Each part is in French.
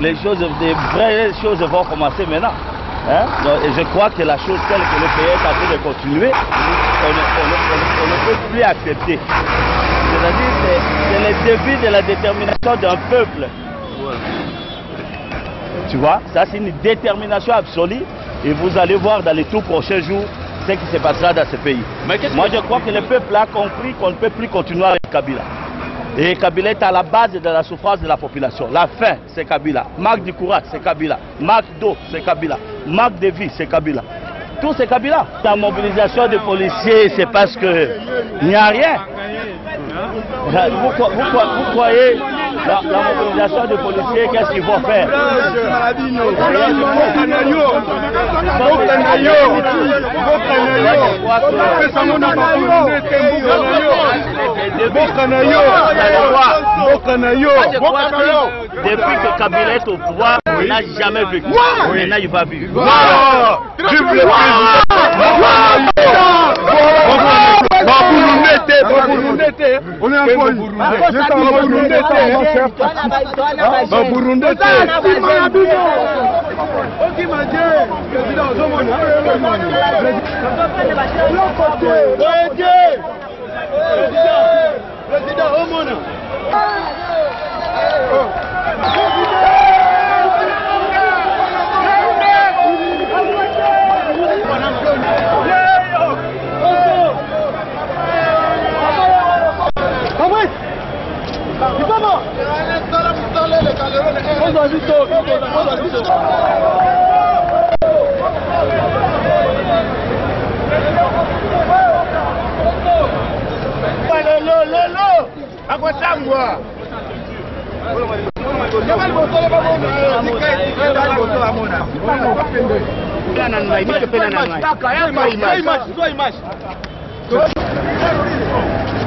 les choses, des vraies choses vont commencer maintenant. Hein? Donc, et je crois que la chose telle que le pays est en train de continuer, on ne peut plus accepter. C'est-à-dire que c'est le début de la détermination d'un peuple. Tu vois, ça c'est une détermination absolue et vous allez voir dans les tout prochains jours ce qui se passera dans ce pays. Moi je crois que le peuple a compris qu'on ne peut plus continuer avec Kabila. Et Kabila est à la base de la souffrance de la population. La faim, c'est Kabila. Manque de courage, c'est Kabila. Manque d'eau, c'est Kabila. Manque de vie, c'est Kabila. Tout c'est Kabila. La mobilisation des policiers, c'est parce qu'il n'y a rien. Vous croyez la mobilisation des policiers, qu'est-ce qu'ils vont faire? Depuis que Kabila est au pouvoir, on n'a jamais vu. Maintenant, il va vivre. On est en folie.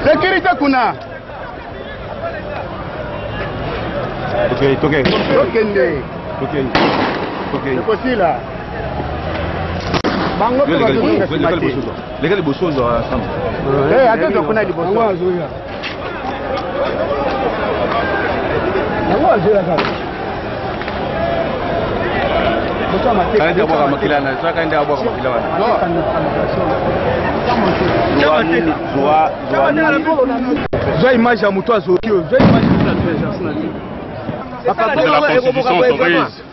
Sécurité kuna. Ok. C'est possible là. Bango les gars les bossos ensemble. Eh, attends, on a des bossos. Zoa image ya moto azokio, zoa image la Constitution autorise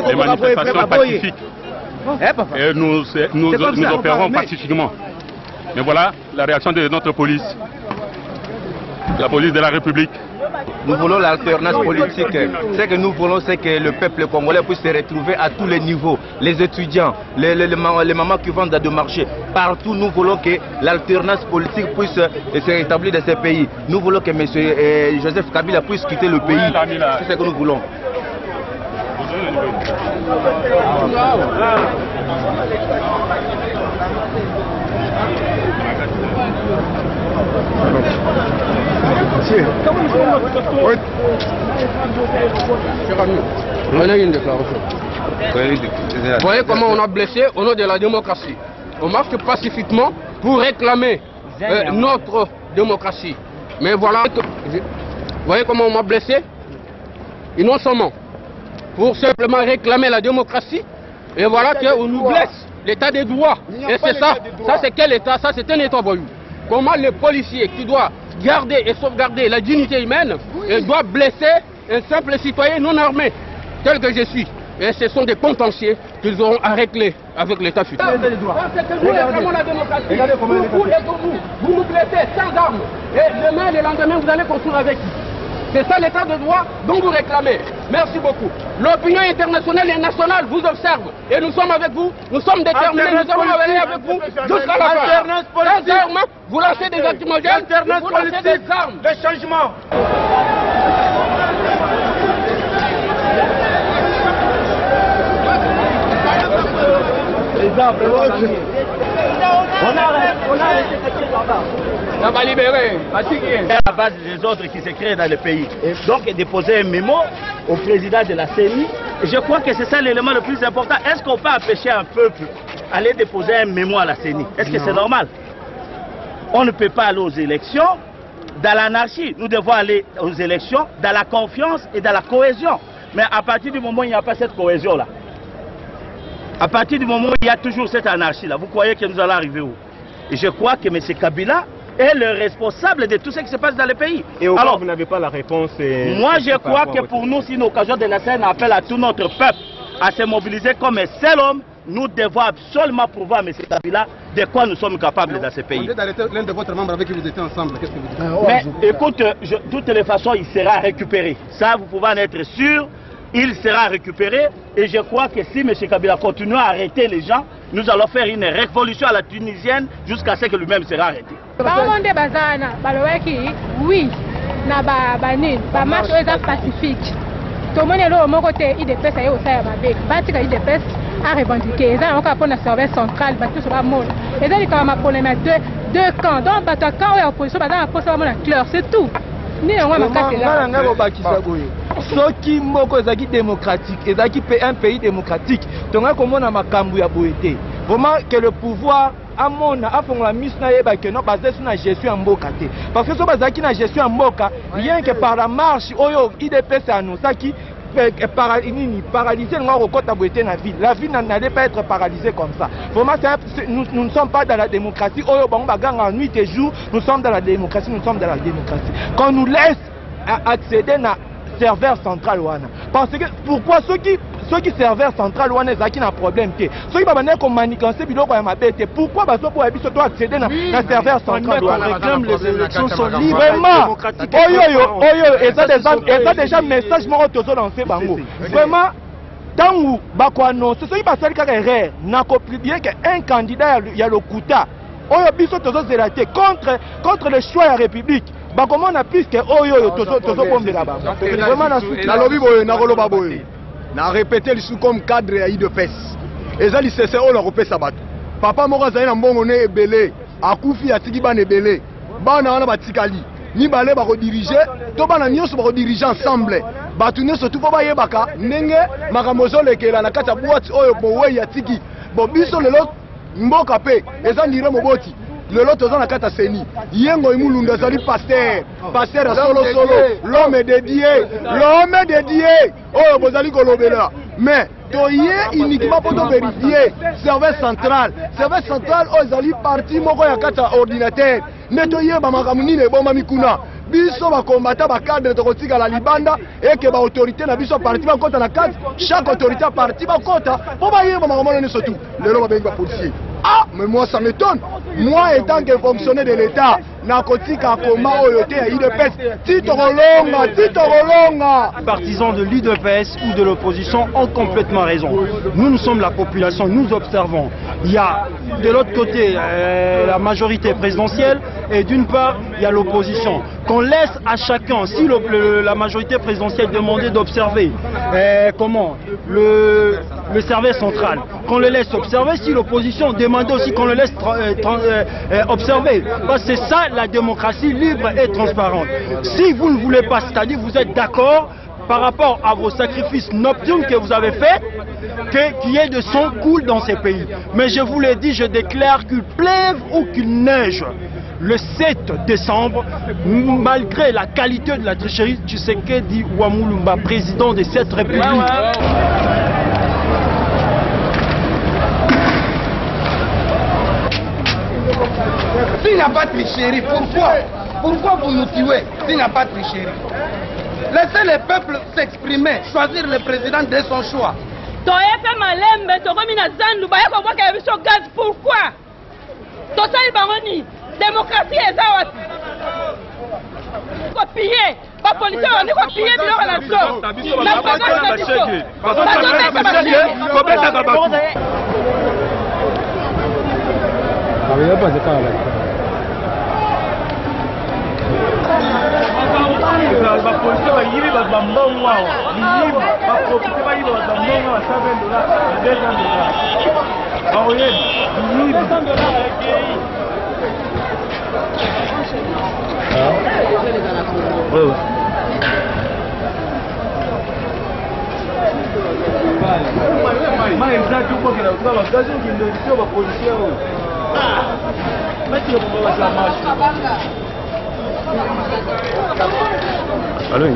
les manifestations pacifiques. Et nous opérons pacifiquement. Mais voilà la réaction de notre police, la police de la République. Nous voulons l'alternance politique. Ce que nous voulons, c'est que le peuple congolais puisse se retrouver à tous les niveaux. Les étudiants, les mamans qui vendent de marché. Partout, nous voulons que l'alternance politique puisse se rétablir dans ces pays. Nous voulons que M. Joseph Kabila puisse quitter le pays. C'est ce que nous voulons. Vous voyez comment on a blessé au nom de la démocratie. On marche pacifiquement pour réclamer notre démocratie. Mais voilà, vous voyez comment on m'a blessé innocemment pour simplement réclamer la démocratie. Et voilà qu'on nous blesse l'état des droits. Et c'est ça, c'est quel état? Ça c'est un état voyou. Comment les policiers qui doivent garder et sauvegarder la dignité humaine doivent blesser un simple citoyen non armé tel que je suis. Et ce sont des contentieux qu'ils auront à régler avec l'État futur. C'est que nous réclamons la démocratie. Vous nous blessez sans armes. Et demain, le lendemain, vous allez construire avec. C'est ça l'état de droit dont vous réclamez. Merci beaucoup. L'opinion internationale et nationale vous observe. Et nous sommes avec vous. Nous sommes déterminés. Nous allons aller avec vous jusqu'à la fin. Sans armes, vous lancez des actimogènes. Vous lancez des armes. Le changement. On va libérer. C'est la base des autres qui se créent dans le pays. Donc déposer un mémo au président de la CENI. Je crois que c'est ça l'élément le plus important. Est-ce qu'on peut empêcher un peuple d'aller déposer un mémo à la CENI? Est-ce que c'est normal? On ne peut pas aller aux élections dans l'anarchie. Nous devons aller aux élections dans la confiance et dans la cohésion. Mais à partir du moment où il n'y a pas cette cohésion-là, à partir du moment où il y a toujours cette anarchie-là, vous croyez que nous allons arriver où? Et je crois que M. Kabila est le responsable de tout ce qui se passe dans le pays. Et alors, vous n'avez pas la réponse. Moi, je crois que pour nous, c'est une occasion de lancer un appel à tout notre peuple à se mobiliser comme un seul homme. Nous devons absolument prouver à M. Kabila de quoi nous sommes capables dans ce pays. Vous êtes arrêté l'un de votre membre avec qui vous étiez ensemble. Qu'est-ce que vous dites? Mais écoute, de toutes les façons, il sera récupéré. Ça, vous pouvez en être sûr. Il sera récupéré. Et je crois que si M. Kabila continue à arrêter les gens, nous allons faire une révolution à la tunisienne jusqu'à ce que lui-même sera arrêté. Oui, la marche est pacifique. Tout le monde est là au côté, il dépêche à il dépêche à revendiquer. Ils ont encore pour la surveillance centrale, tout sur la monde. Ils ont dit qu'on a pour les deux camps. Donc, quand on est en opposition, on a clair, c'est tout. Ni on va ceux qui moko ezaki démocratique, ezaki un pays démocratique, donc comme on a makambu ya boété. Vraiment que le pouvoir à mon afongola mise na yeba que non basé sur la gestion en mboka té. Parce que so bazaki na gestion en mboka, rien que par la marche oyo IDPS annonça qui paralyser la ville. La ville n'allait pas être paralysée comme ça. Vraiment, nous ne sommes pas dans la démocratie. Nuit et jour, nous sommes dans la démocratie, nous sommes dans la démocratie. Quand nous laisse accéder à serveur central wana. Parce que pourquoi ceux qui serveur central wana ezaki na problème té. Ceux qui ba ko manigancer biloko ya mabete. Pourquoi baso pour biso to accéder na serveur central wana. Réclame les élections sont libres et démocratiques. Et déjà message moko tozo lancer bango. Vraiment tangu bako annoncer ceux qui ba sali kaka erreur na ko bien que un candidat ya lokuta oyo biso tozo zelaté contre le choix de la République. Bah comment on a plus que oyo tozo bombela ba. Vraiment na lobby boye na koloba boye. Na répéter sous comme cadre ya IDPS. Ezali cessé o la repesa bato. Papa moko azali na mbongo ne ebele, akufi atiki bana ebele. Bana wana batikali. Ni balé ba ko diriger, to bana nyonso ba ko diriger ensemble. Bato nyonso tout ba yebaka ndenge makambo zolekela na kati ya boîte oyo bowe ya tiki. Bo biso lelo mboka pe ezandire moboti. Le lot aux kata seni yengo imulunda zali pasteur solo l'homme est dédié oh bozali kolobela mais toye uniquement pour vérifier service central oh zali parti moko ya kata ordinateur mais toye ba makamuni ne bomba mikuna biso ba combattant ba cadre to kotika la libanda et que ba autorité na biso parti ba kota na cadre chaque autorité parti ba kota pour ba yeba makamona ne surtout le lo ba benga policier. Ah, mais moi ça m'étonne. Moi étant que fonctionnaire de l'État, nakotika koma oyote ya IDPS, Tito Rolonga. Les partisans de l'IDPS ou de l'opposition ont complètement raison. Nous sommes la population, nous observons. Il y a de l'autre côté la majorité présidentielle et d'une part il y a l'opposition. Qu'on laisse à chacun, si la majorité présidentielle demandait d'observer comment le service central, qu'on le laisse observer, si l'opposition demandait aussi qu'on le laisse observer. Parce que c'est ça la démocratie libre et transparente. Si vous ne voulez pas, c'est-à-dire vous êtes d'accord par rapport à vos sacrifices nocturnes que vous avez faits, qu'il y ait de sang coule dans ces pays. Mais je vous l'ai dit, je déclare qu'il pleuve ou qu'il neige. Le 7 décembre, malgré la qualité de la tricherie, Tshisekedi Ouamulumba, président de cette république. S'il n'y a pas de tricherie, pourquoi vous nous tuez s'il n'y a pas de tricherie? Laissez le peuple s'exprimer, choisir le président de son choix. Pourquoi? Démocratie est ça. Copier, pas politique, on est copié, mais on a Allô.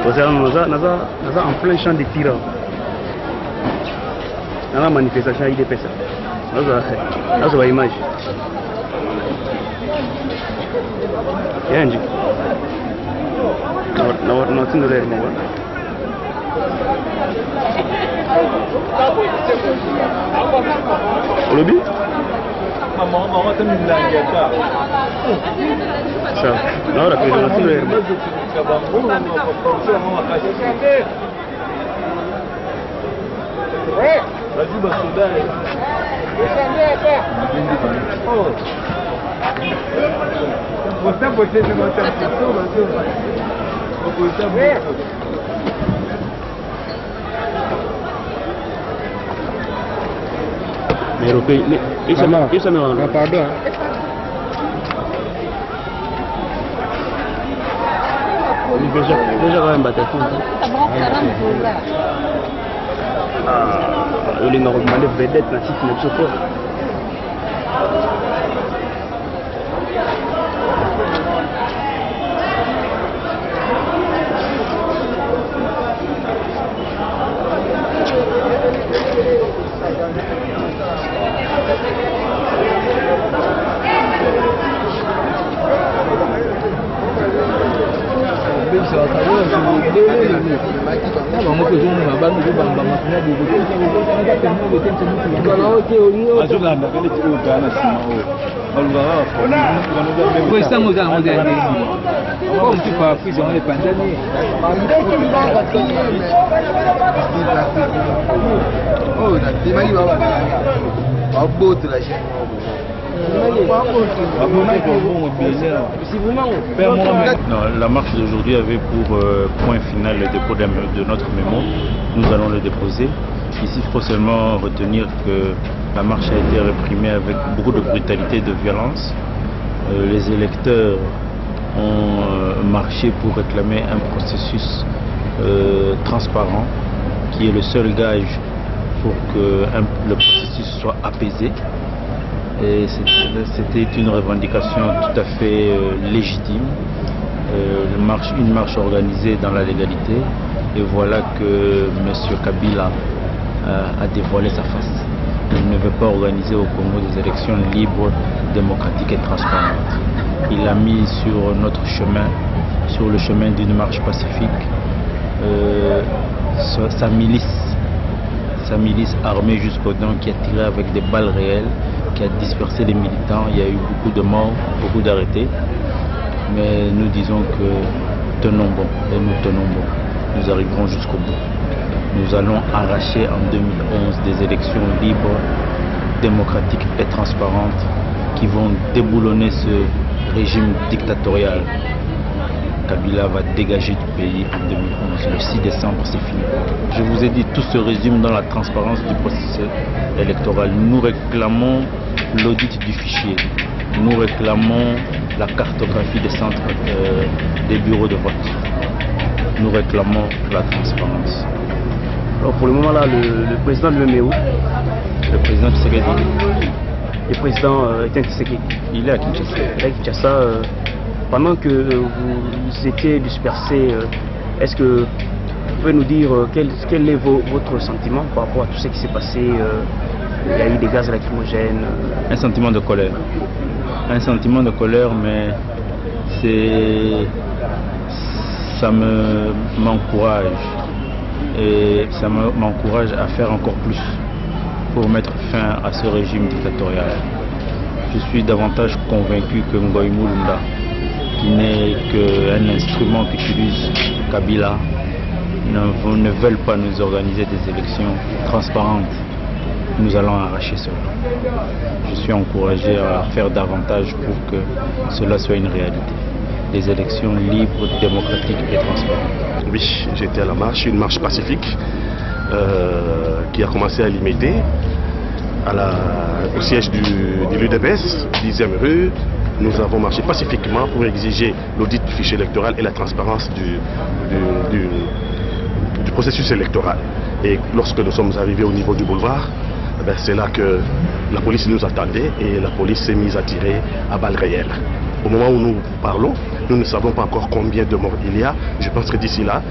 Nous en plein champ de tir. Dans la manifestation, il y a des personnes. Là, c'est l'image. Il y a un truc. Non, c'est une réelle. Le but? Ça, non, la présidence est mais européen, il s'est mis en pardon. Déjà quand même battu. Il m'a demandé vedette natif de Soko. Non, la marche d'aujourd'hui avait pour point final le dépôt de notre mémo. Nous allons le déposer. Ici, il faut seulement retenir que la marche a été réprimée avec beaucoup de brutalité et de violence. Les électeurs ont marché pour réclamer un processus transparent qui est le seul gage pour que le processus soit apaisé. Et c'était une revendication tout à fait légitime, une marche organisée dans la légalité. Et voilà que M. Kabila a dévoilé sa face. Il ne veut pas organiser au Congo des élections libres, démocratiques et transparentes. Il a mis sur notre chemin, sur le chemin d'une marche pacifique, sa milice armée jusqu'aux dents qui a tiré avec des balles réelles, qui a dispersé les militants. Il y a eu beaucoup de morts, beaucoup d'arrêtés. Mais nous disons que tenons bon et nous tenons bon. Nous arriverons jusqu'au bout. Nous allons arracher en 2011 des élections libres, démocratiques et transparentes qui vont déboulonner ce régime dictatorial. Kabila va dégager du pays en 2011. Le 6 décembre, c'est fini. Je vous ai dit, tout se résume dans la transparence du processus électoral. Nous réclamons l'audit du fichier. Nous réclamons la cartographie des centres, des bureaux de vote. Nous réclamons la transparence. Alors pour le moment là, le président de l'EMEO, le président Tshisekedi, le président Tshisekedi, il est à Kinshasa. Il est à Kinshasa. Pendant que vous étiez dispersés, est-ce que vous pouvez nous dire quel est votre sentiment par rapport à tout ce qui s'est passé? Il y a eu des gaz lacrymogènes. Un sentiment de colère. Un sentiment de colère, mais ça m'encourage. Et ça m'encourage à faire encore plus pour mettre fin à ce régime dictatorial. Je suis davantage convaincu que Ngoï Mulunda, qui n'est qu'un instrument qu'utilise Kabila, ne veulent pas nous organiser des élections transparentes. Nous allons arracher cela. Je suis encouragé à faire davantage pour que cela soit une réalité. Des élections libres, démocratiques et transparentes. Oui, j'étais à la marche, une marche pacifique qui a commencé à l'Imédé, au siège du l'UDPS, 10e rue. Nous avons marché pacifiquement pour exiger l'audit du fichier électoral et la transparence du processus électoral. Et lorsque nous sommes arrivés au niveau du boulevard, c'est là que la police nous attendait et la police s'est mise à tirer à balles réelles. Au moment où nous parlons, Nous ne savons pas encore combien de morts il y a. Je pense que d'ici là,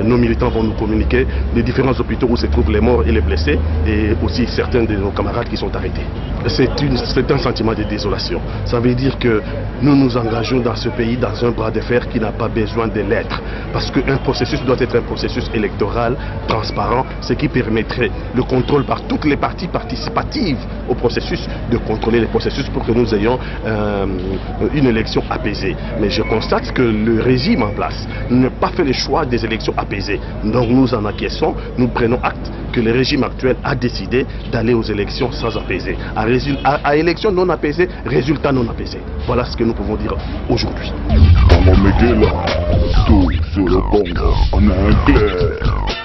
nos militants vont nous communiquer les différents hôpitaux où se trouvent les morts et les blessés, et aussi certains de nos camarades qui sont arrêtés. C'est un sentiment de désolation. Ça veut dire que nous nous engageons dans ce pays dans un bras de fer qui n'a pas besoin de l'être. Parce qu'un processus doit être un processus électoral transparent, ce qui permettrait le contrôle par toutes les parties participatives au processus, de contrôler les processus pour que nous ayons une élection apaisée. Mais je constate que le régime en place n'a pas fait le choix des élections apaisées. Donc nous en acquiesçons, nous prenons acte que le régime actuel a décidé d'aller aux élections sans apaiser. À élections non apaisées, résultats non apaisés. Voilà ce que nous pouvons dire aujourd'hui. Tout sur le Congo, on a un clair.